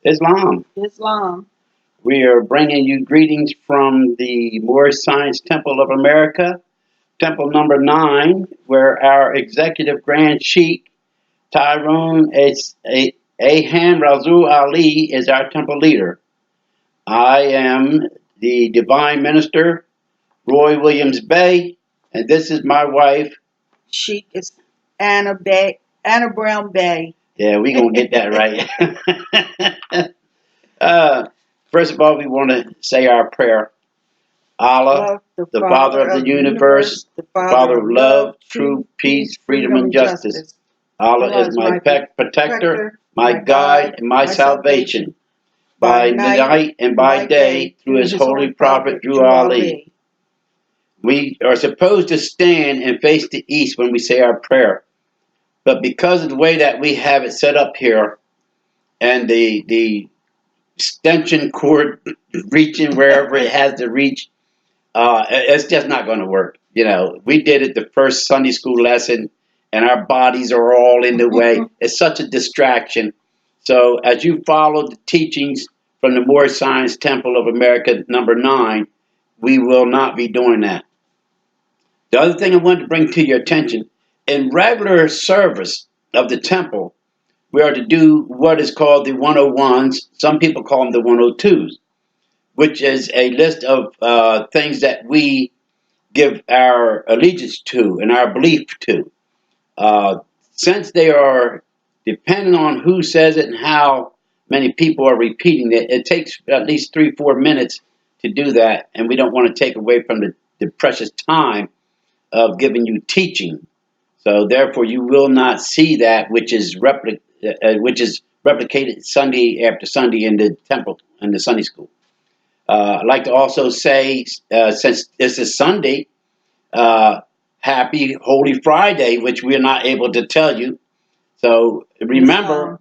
Islam. Islam. We are bringing you greetings from the Moorish Science Temple of America, Temple number 9, where our executive Grand Sheikh, Tyrone Ahan Razul Ali, is our temple leader. I am the Divine Minister, Roy Williams Bay, and this is my wife. Sheik is Anna Brown Bay. Yeah, we're going to get that right. First of all, we want to say our prayer. Allah, the Father of the universe, the Father of love, truth, peace, freedom, and justice. Allah is my protector, my guide, and my salvation, by night and by day, through His holy prophet, Drew Ali. We are supposed to stand and face the east when we say our prayer. But because of the way that we have it set up here, and the extension cord reaching wherever it has to reach, it's just not going to work. You know, we did it the first Sunday school lesson, and our bodies are all in the way. It's such a distraction. So as you follow the teachings from the Moorish Science Temple of America, number 9, we will not be doing that. The other thing I wanted to bring to your attention, in regular service of the temple, we are to do what is called the 101s. Some people call them the 102s, which is a list of things that we give our allegiance to and our belief to. Since they are depending on who says it and how many people are repeating it, it takes at least 3-4 minutes to do that, and we don't want to take away from the precious time of giving you teaching. So therefore, you will not see that which is replicated Sunday after Sunday in the temple in the Sunday school. I'd like to also say, since this is Sunday, happy Holy Friday, which we're not able to tell you. So remember,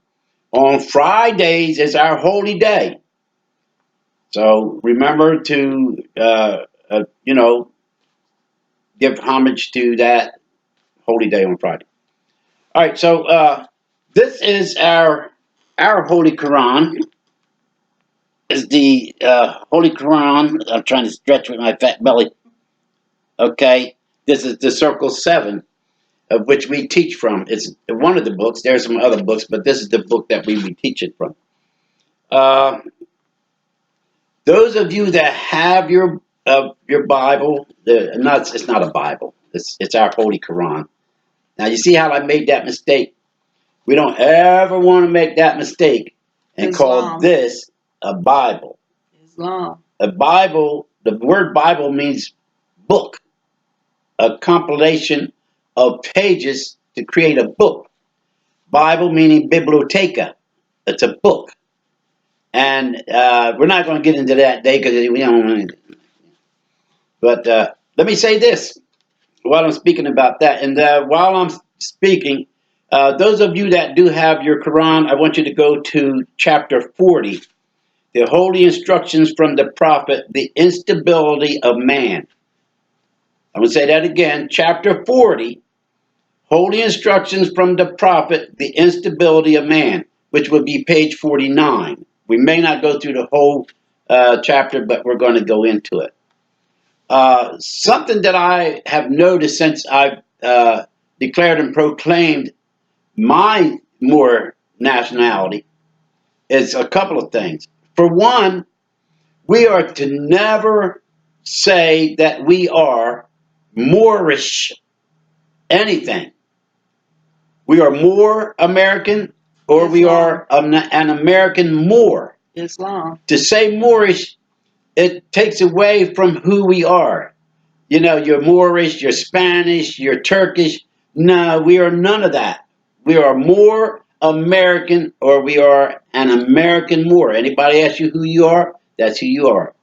on Fridays is our holy day. So remember to, give homage to that holy day on Friday. All right, so this is our Holy Quran. Is the Holy Quran. I'm trying to stretch with my fat belly. Okay, this is the Circle 7, of which we teach from. It's one of the books. There are some other books, but this is the book that we teach it from. Uh, those of you that have your Bible, it's not a Bible. It's our Holy Quran. Now you see how I made that mistake. We don't ever want to make that mistake and call this a Bible. Islam. A Bible. The word Bible means book, a compilation of pages to create a book. Bible meaning biblioteca. It's a book. And we're not going to get into that day because we don't. But let me say this while I'm speaking about that. And while I'm speaking, those of you that do have your Quran, I want you to go to chapter 40, the holy instructions from the prophet, the instability of man. I'm going to say that again. Chapter 40, holy instructions from the prophet, the instability of man, which would be page 49. We may not go through the whole chapter, but we're going to go into it. Something that I have noticed since I've declared and proclaimed my Moor nationality is a couple of things. For one, we are to never say that we are Moorish anything. We are more American, or Islam. We are an American Moor. Islam. To say Moorish, it takes away from who we are. You know, you're Moorish, you're Spanish, you're Turkish. No, we are none of that. We are more American, or we are an American Moor. Anybody ask you who you are? That's who you are.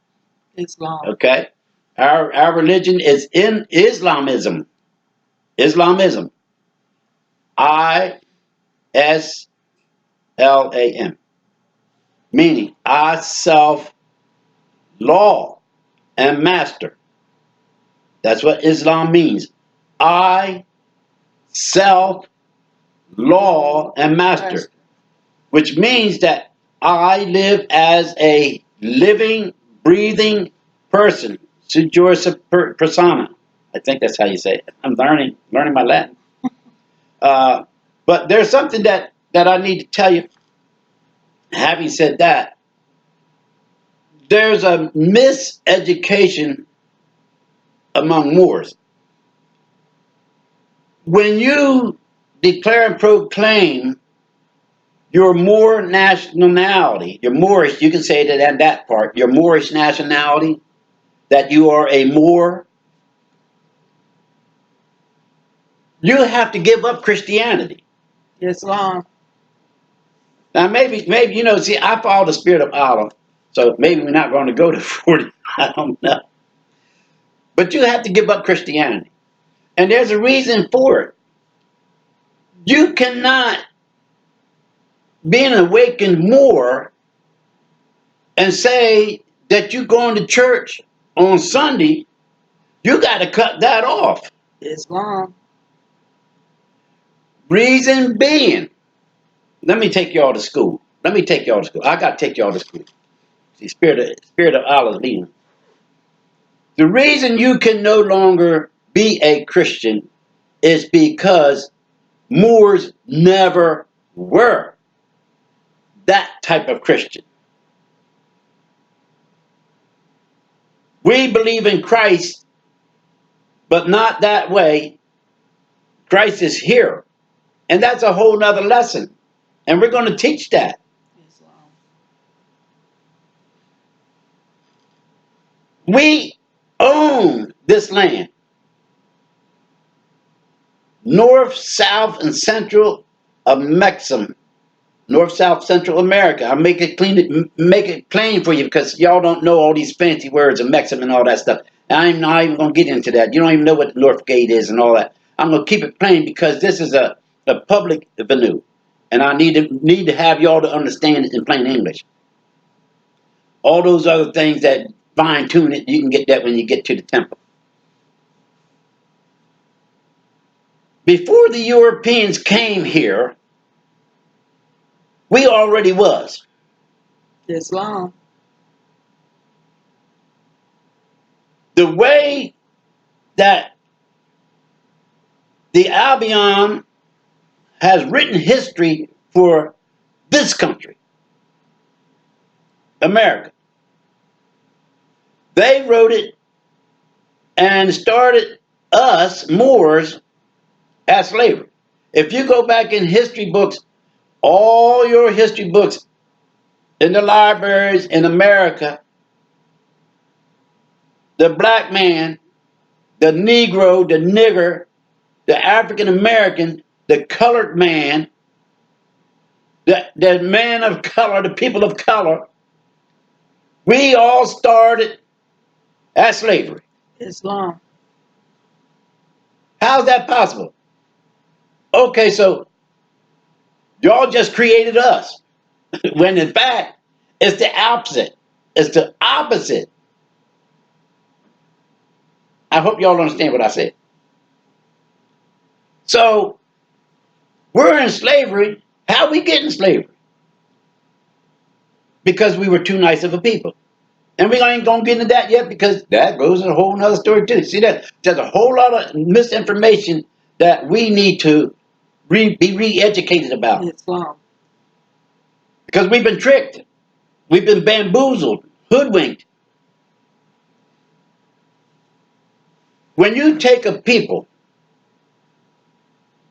Islam. Okay? Our religion is in Islamism. Islamism. ISLAM. Meaning, I self law and master. That's what Islam means. I self law and master. Which means that I live as a living, breathing person. Sujursa persona. I think that's how you say it. I'm learning my Latin. But there's something that I need to tell you. Having said that, there's a miseducation among Moors. When you declare and proclaim your Moor nationality, your Moorish, you can say that and that part, your Moorish nationality, that you are a Moor, you have to give up Christianity. Islam. Now maybe see, I follow the spirit of Allah, so maybe we're not going to go to 40. I don't know. But you have to give up Christianity. And there's a reason for it. You cannot be an awakened Moor and say that you're going to church on Sunday. You got to cut that off. Islam. Reason being, let me take y'all to school. I got to take y'all to school. See, spirit of Allah is leading. The reason you can no longer be a Christian is because Moors never were that type of Christian. We believe in Christ, but not that way. Christ is here. And that's a whole nother lesson. And we're going to teach that. Islam. We own this land. North, South, and Central of Mexico. North, South, Central America. I'll make it plain for you because y'all don't know all these fancy words of Mexican and all that stuff. I'm not even going to get into that. You don't even know what the North Gate is and all that. I'm going to keep it plain because this is a public venue. And I need to have y'all to understand it in plain English. All those other things that fine tune it, you can get that when you get to the temple. Before the Europeans came here, we already was. Islam. The way that the Albion has written history for this country, America. They wrote it and started us, Moors, as slavery. If you go back in history books, all your history books in the libraries in America, the black man, the Negro, the nigger, the African American, the colored man, the man of color, the people of color, we all started as slavery. Islam. How's that possible? Okay, so y'all just created us. When in fact, it's the opposite. It's the opposite. I hope y'all understand what I said. So, we're in slavery. How we get in slavery? Because we were too nice of a people. And we ain't going to get into that yet because that goes in a whole nother story too. See that? There's a whole lot of misinformation that we need to be re-educated about. Islam. Because we've been tricked. We've been bamboozled, hoodwinked. When you take a people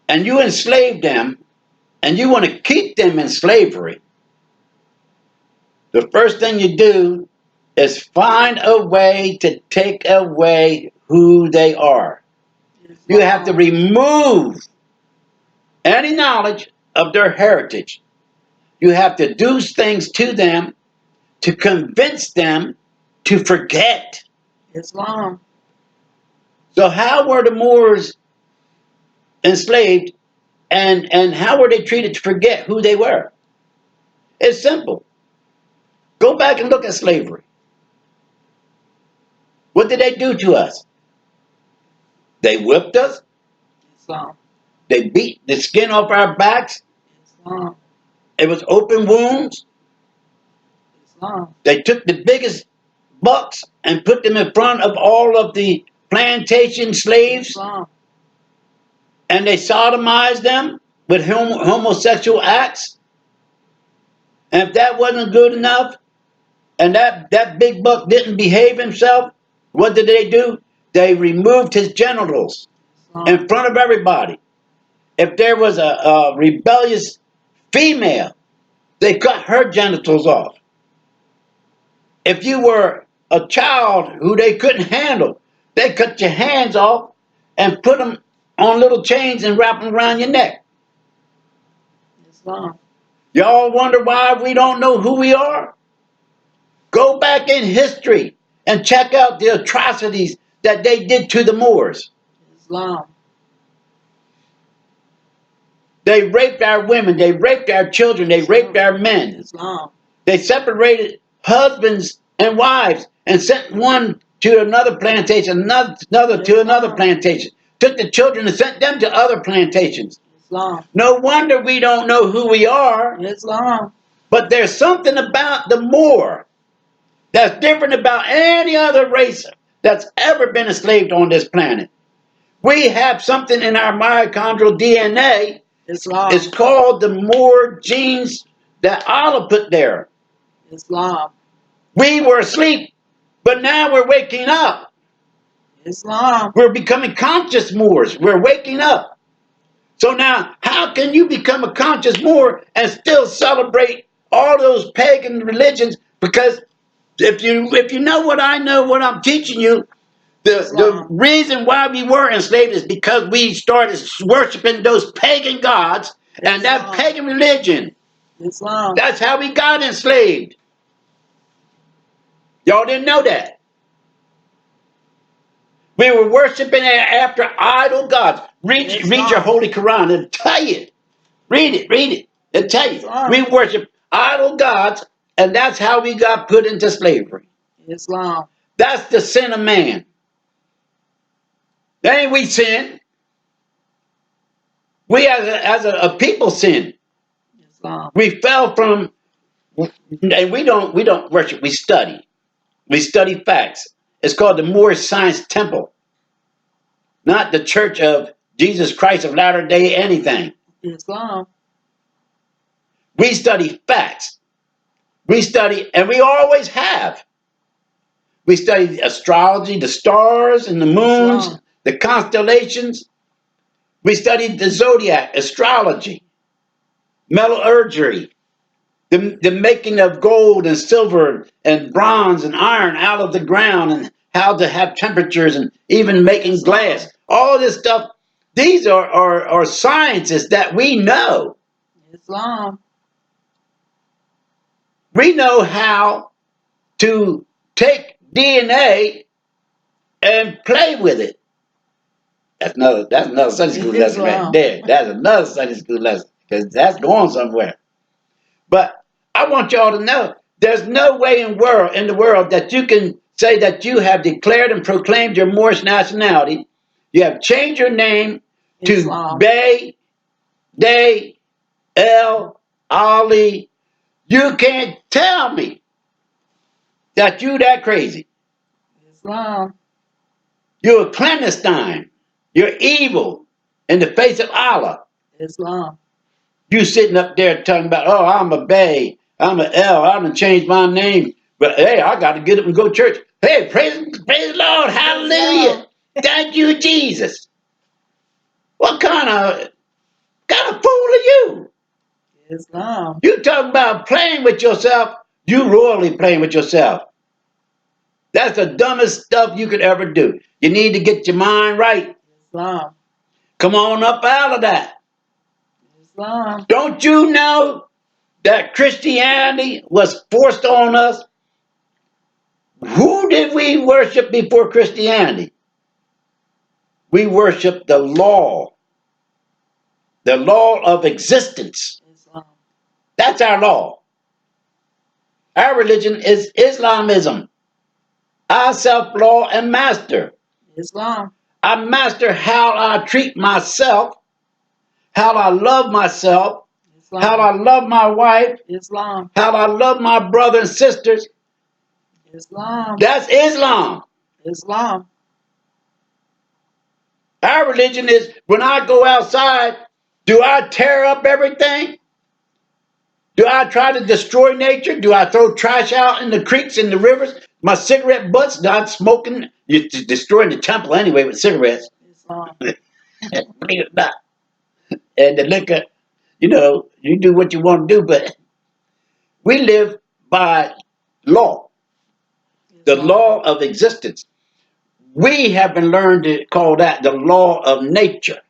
and you enslave them and you want to keep them in slavery, the first thing you do is find a way to take away who they are. Islam. You have to remove any knowledge of their heritage. You have to do things to them to convince them to forget. Islam. So how were the Moors enslaved and how were they treated to forget who they were? It's simple. Go back and look at slavery. What did they do to us? They whipped us. Islam. They beat the skin off our backs. Islam. It was open wounds. Islam. They took the biggest bucks and put them in front of all of the plantation slaves, Islam. and they sodomized them with homosexual acts. And if that wasn't good enough, and that big buck didn't behave himself, what did they do? They removed his genitals Islam. in front of everybody. If there was a rebellious female, they cut her genitals off. If you were a child who they couldn't handle, they cut your hands off and put them on little chains and wrap them around your neck. Islam. Y'all wonder why we don't know who we are? Go back in history and check out the atrocities that they did to the Moors. Islam. They raped our women, they raped our children, they raped our men. Islam. They separated husbands and wives and sent one to another plantation, another to another plantation. Took the children and sent them to other plantations. Islam. No wonder we don't know who we are. Islam. But there's something about the Moor that's different about any other race that's ever been enslaved on this planet. We have something in our mitochondrial DNA. Islam. It's called the Moor genes that Allah put there. Islam. We were asleep, but now we're waking up. Islam. We're becoming conscious Moors. We're waking up. So now, how can you become a conscious Moor and still celebrate all those pagan religions? Because if you know what I know, what I'm teaching you, the reason why we were enslaved is because we started worshiping those pagan gods and that pagan religion. Islam. That's how we got enslaved. Y'all didn't know that. We were worshiping after idol gods. Read your Holy Quran. It'll tell you. Read it. It'll tell you. We worship idol gods, and that's how we got put into slavery. Islam. That's the sin of man. That ain't we sin. We as a people sin. Islam. We fell from, and we don't worship. We study. We study facts. It's called the Moorish Science Temple, not the Church of Jesus Christ of Latter-day anything. Islam. We study facts. We study, and we always have. We study astrology, the stars and the moons, Islam. the constellations. We studied the zodiac, astrology, metallurgy, the making of gold and silver and bronze and iron out of the ground, and how to have temperatures, and even making glass. All this stuff, these are sciences that we know. Islam. We know how to take DNA and play with it. That's another Sunday school lesson right there. That's another Sunday school lesson, because that's going somewhere. But I want y'all to know, there's no way in the world that you can say that you have declared and proclaimed your Moorish nationality. You have changed your name to Islam. Bey, Day, El, Ali. You can't tell me that you that crazy. Islam. You're a clandestine. You're evil in the face of Allah. Islam. You sitting up there talking about, oh, I'm a Bey, I'm an L, I'm gonna change my name. But hey, I got to get up and go to church. Hey, praise the Lord, hallelujah. Thank you, Jesus. What kind of fool are you? Islam. You talking about playing with yourself, you royally playing with yourself. That's the dumbest stuff you could ever do. You need to get your mind right. Islam. Come on up out of that. Islam. Don't you know that Christianity was forced on us? Who did we worship before Christianity? We worshiped the law of existence. Islam. That's our law. Our religion is Islamism. I self-law and master. Islam. I master how I treat myself, how I love myself, how I love my wife, Islam. how I love my brothers and sisters. Islam. That's Islam. Islam. Our religion is when I go outside, do I tear up everything? Do I try to destroy nature? Do I throw trash out in the creeks and the rivers? My cigarette butts, not smoking. You're destroying the temple anyway with cigarettes. Islam. Believe it or not. And the liquor, you do what you want to do, but we live by law, the law of existence. We have been learned to call that the law of nature.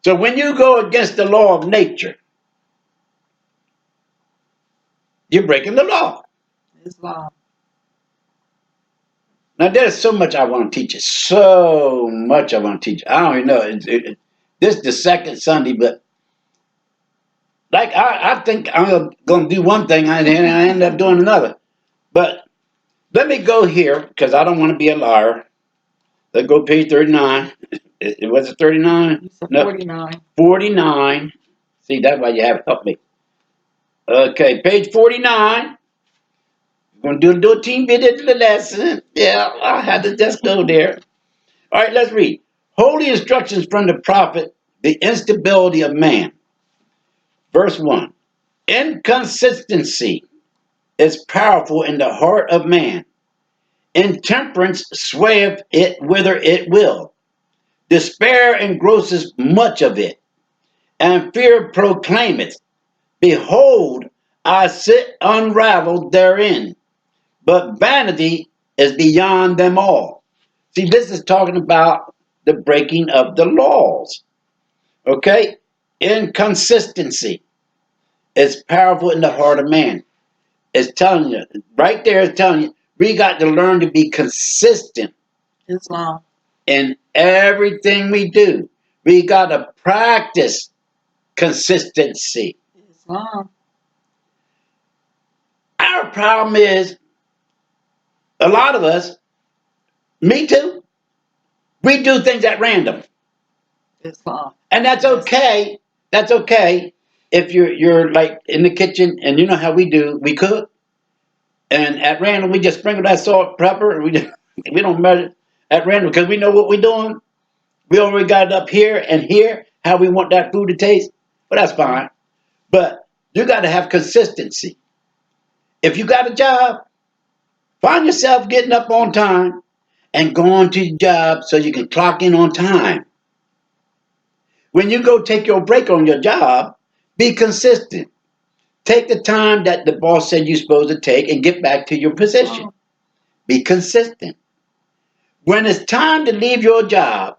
So when you go against the law of nature, you're breaking the law. Islam. Now, there's so much I want to teach you. So much I want to teach you. I don't even know. This is the second Sunday, but like I think I'm going to do one thing and I end up doing another. But let me go here because I don't want to be a liar. Let's go page 39. Was it 39? No, 49. 49. See, that's why you have to help me. Okay, page 49. We're going to do a team bit into the lesson. Yeah, I had to just go there. All right, let's read. Holy instructions from the prophet, the instability of man. Verse 1. Inconsistency is powerful in the heart of man. Intemperance swayeth it whither it will. Despair engrosses much of it, and fear proclaimeth, behold, I sit unraveled therein. But vanity is beyond them all. See, this is talking about the breaking of the laws. Okay? Inconsistency is powerful in the heart of man. It's telling you, right there, it's telling you, we got to learn to be consistent Islam. in everything we do. We got to practice consistency. Islam. Our problem is, a lot of us, me too, we do things at random. Islam. And that's okay. That's okay if you're like in the kitchen and you know how we do, we cook. And at random, we just sprinkle that salt, pepper, and we don't measure at random because we know what we're doing. We already got it up here and here, how we want that food to taste. But that's fine. But you got to have consistency. If you got a job, find yourself getting up on time and going to your job so you can clock in on time. When you go take your break on your job, be consistent. Take the time that the boss said you're supposed to take and get back to your position. Be consistent. When it's time to leave your job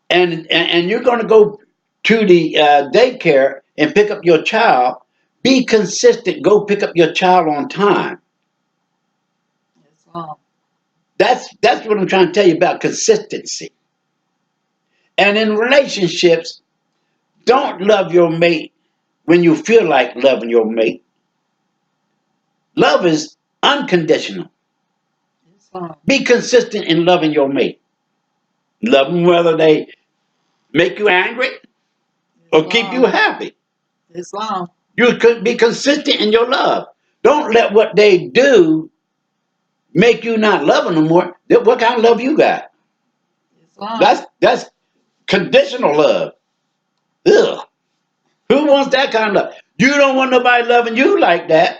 and you're going to go to the daycare and pick up your child, be consistent. Go pick up your child on time. Islam. That's what I'm trying to tell you about consistency. And in relationships, don't love your mate when you feel like loving your mate. Love is unconditional. Islam. Be consistent in loving your mate. Love them whether they make you angry or keep you happy. Islam. You could be consistent in your love. Don't let what they do make you not love them no more. What kind of love you got? Islam. That's conditional love. Ugh. Who wants that kind of love? You don't want nobody loving you like that,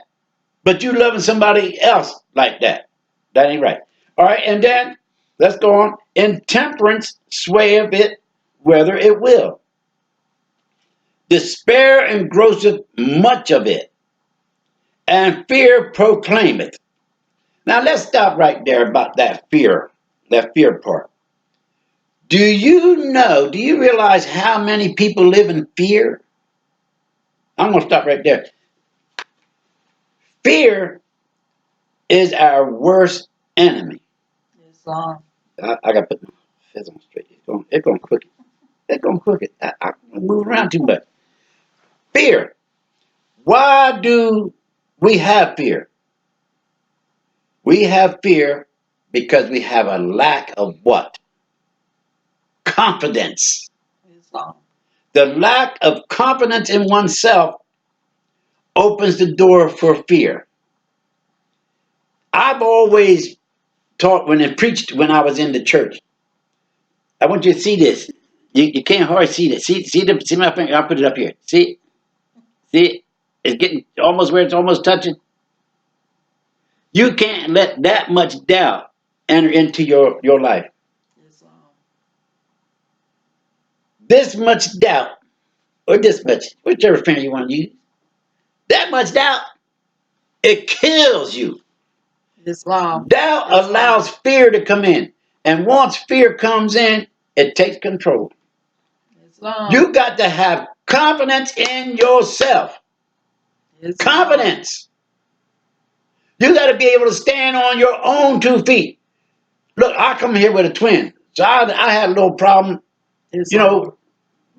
but you loving somebody else like that. That ain't right. All right, and then let's go on. Intemperance swayeth it whether it will. Despair engrosseth much of it, and fear proclaimeth. Now let's stop right there about that fear part. Do you realize how many people live in fear? I'm going to stop right there. Fear is our worst enemy. Islam. I got to put my fez on straight. It's going quick. It's going quick. I'm moving around too much. Fear. Why do we have fear? We have fear because we have a lack of what? Confidence. Islam. The lack of confidence in oneself opens the door for fear. I've always taught when I preached when I was in the church. I want you to see this. You can't hardly see this. See my finger. I'll put it up here. See it's getting almost where it's almost touching. You can't let that much doubt enter into your life. Islam. This much doubt, or this much, whichever finger you want to use. That much doubt, it kills you. Islam. Doubt Islam. allows fear to come in. And once fear comes in, it takes control. Islam. You got to have confidence in yourself. Islam. Confidence. You got to be able to stand on your own 2 feet. Look, I come here with a twin. So I had a little problem, Islam.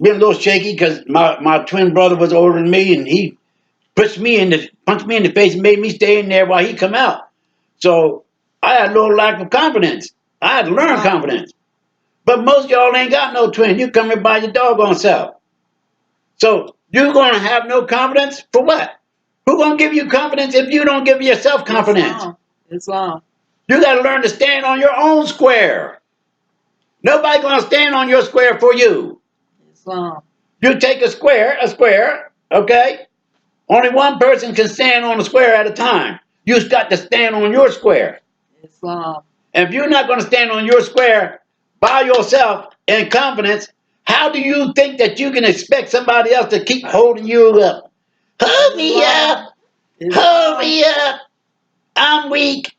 being a little shaky because my twin brother was older than me and he punched me in the face and made me stay in there while he come out. So I had a little lack of confidence. I had to learn confidence. But most of y'all ain't got no twin. You come here by your doggone self. So you're going to have no confidence for what? Who going to give you confidence if you don't give yourself confidence? Islam. You got to learn to stand on your own square. Nobody going to stand on your square for you. Islam. You take a square, okay? Only one person can stand on a square at a time. You've got to stand on your square. Islam. And if you're not going to stand on your square by yourself in confidence, how do you think that you can expect somebody else to keep holding you up? Hold me up. Hold me up. I'm weak.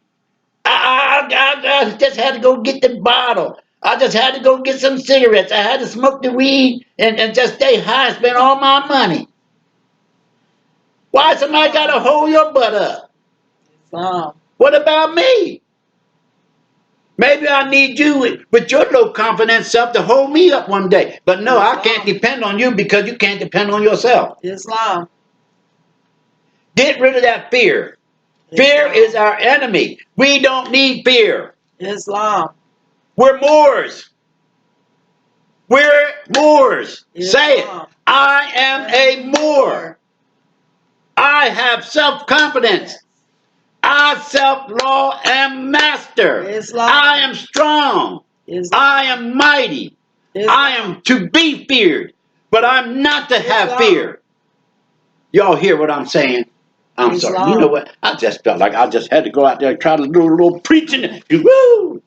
I just had to go get the bottle. I just had to go get some cigarettes. I had to smoke the weed and just stay high and spend all my money. Why somebody got to hold your butt up? Islam. What about me? Maybe I need you with your low confidence self to hold me up one day. But no, I can't depend on you because you can't depend on yourself. Islam. Get rid of that fear. Fear is our enemy. We don't need fear. Islam. We're Moors. We're Moors. Say it. I am a Moor. I have self-confidence. I self-law am master. Islam. I am strong. Islam. I am mighty. Islam. I am to be feared, but I'm not to have fear. Y'all hear what I'm saying? I'm sorry. You know what? I just felt like I just had to go out there and try to do a little preaching. Woo!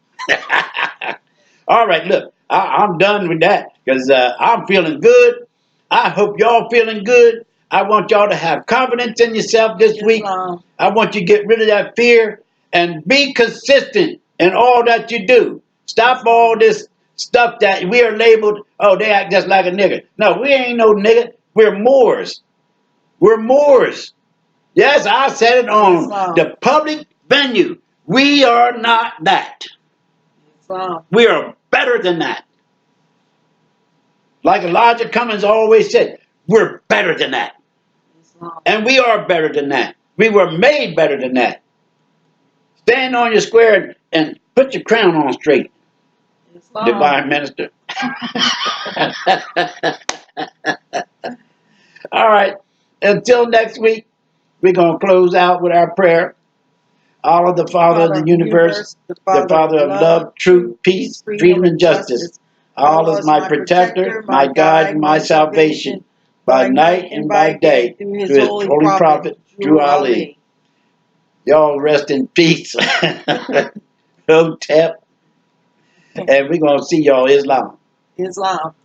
All right, look, I'm done with that because I'm feeling good. I hope y'all feeling good. I want y'all to have confidence in yourself this week. I want you to get rid of that fear and be consistent in all that you do. Stop all this stuff that we are labeled, oh, they act just like a nigger. No, we ain't no nigger. We're Moors. We're Moors. Yes, I said it on the public venue. We are not that. We are better than that. Like Elijah Cummings always said, we're better than that. And we are better than that. We were made better than that. Stand on your square and put your crown on straight. Divine minister. All right. Until next week, we're going to close out with our prayer. Allah, the Father of the universe, the Father of love, truth, peace, freedom, and justice. Allah is my protector, my guide, and my salvation, by night and by day, through his holy prophet, Drew Ali. Y'all rest in peace. Hotep. And we're going to see y'all Islam. Islam.